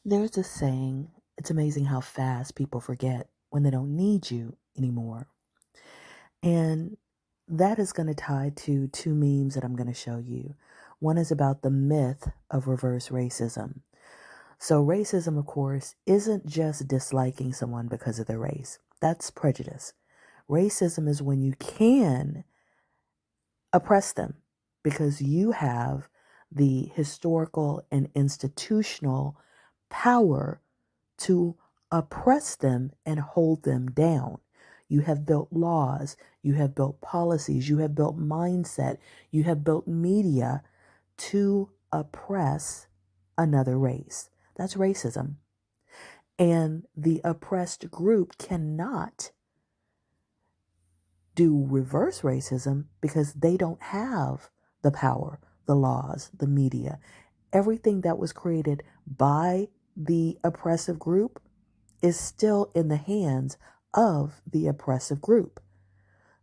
There's this saying, it's amazing how fast people forget when they don't need you anymore. And that is going to tie to two memes that I'm going to show you. One is about the myth of reverse racism. So, racism, of course, isn't just disliking someone because of their race. That's prejudice. Racism is when you can oppress them because you have the historical and institutional power to oppress them and hold them down. You have built laws, you have built policies, you have built mindset, you have built media to oppress another race. That's racism. And the oppressed group cannot do reverse racism because they don't have the power, the laws, the media. Everything that was created by the oppressive group is still in the hands of the oppressive group.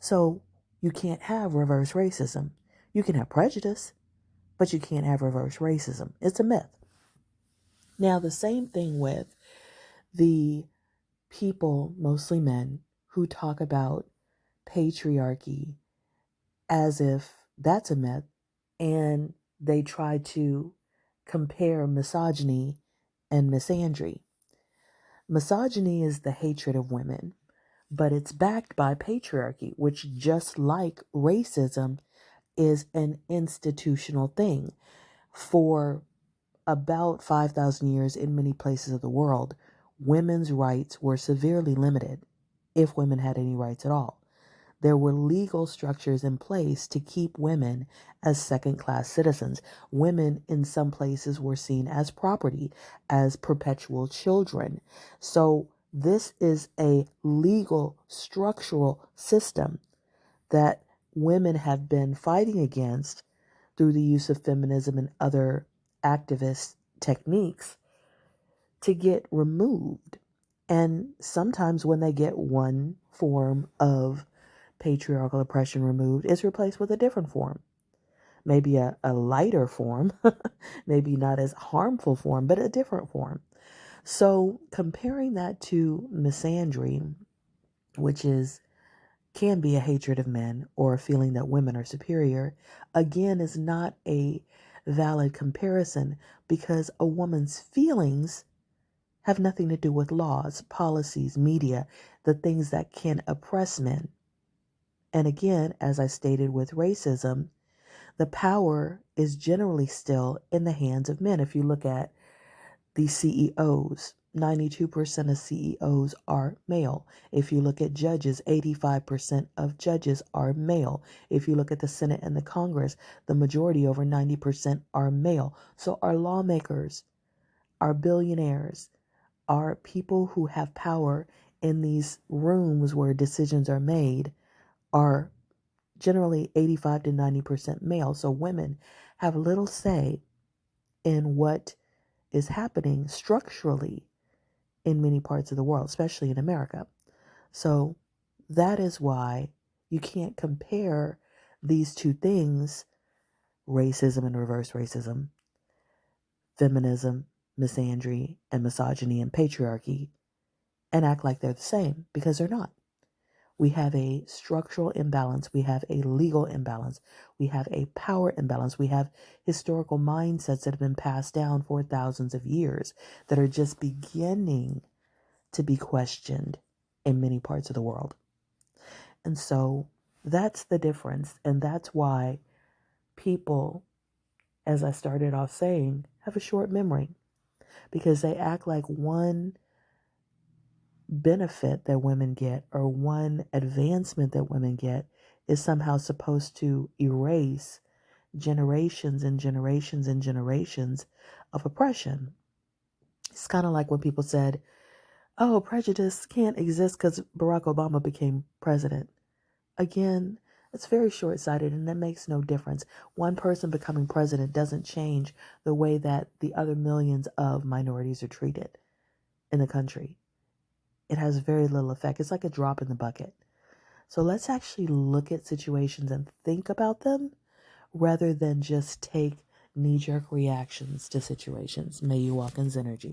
So you can't have reverse racism. You can have prejudice, but you can't have reverse racism. It's a myth. Now, the same thing with the people, mostly men, who talk about patriarchy as if that's a myth, and they try to compare misogyny and misandry. Misogyny is the hatred of women, but it's backed by patriarchy, which, just like racism, is an institutional thing. For about 5,000 years in many places of the world, women's rights were severely limited, if women had any rights at all. There were legal structures in place to keep women as second-class citizens. Women in some places were seen as property, as perpetual children. So this is a legal structural system that women have been fighting against through the use of feminism and other activist techniques to get removed. And sometimes when they get one form of patriarchal oppression removed, it's replaced with a different form. Maybe a lighter form, maybe not as harmful form, but a different form. So comparing that to misandry, which can be a hatred of men or a feeling that women are superior, again is not a valid comparison because a woman's feelings have nothing to do with laws, policies, media, the things that can oppress men. And again, as I stated with racism, the power is generally still in the hands of men. If you look at the CEOs, 92% of CEOs are male. If you look at judges, 85% of judges are male. If you look at the Senate and the Congress, the majority, over 90%, are male. So our lawmakers, our billionaires, are people who have power in these rooms where decisions are made, are generally 85 to 90% male. So women have little say in what is happening structurally in many parts of the world, especially in America. So that is why you can't compare these two things, racism and reverse racism, feminism, misandry, and misogyny and patriarchy, and act like they're the same, because they're not. We have a structural imbalance. We have a legal imbalance. We have a power imbalance. We have historical mindsets that have been passed down for thousands of years that are just beginning to be questioned in many parts of the world. And so that's the difference. And that's why people, as I started off saying, have a short memory, because they act like one benefit that women get or one advancement that women get is somehow supposed to erase generations and generations and generations of oppression. It's kind of like when people said, oh, prejudice can't exist because Barack Obama became president. Again, it's very short-sighted, and that makes no difference. One person becoming president doesn't change the way that the other millions of minorities are treated in the country. It has very little effect. It's like a drop in the bucket. So let's actually look at situations and think about them rather than just take knee-jerk reactions to situations. May you walk in synergy.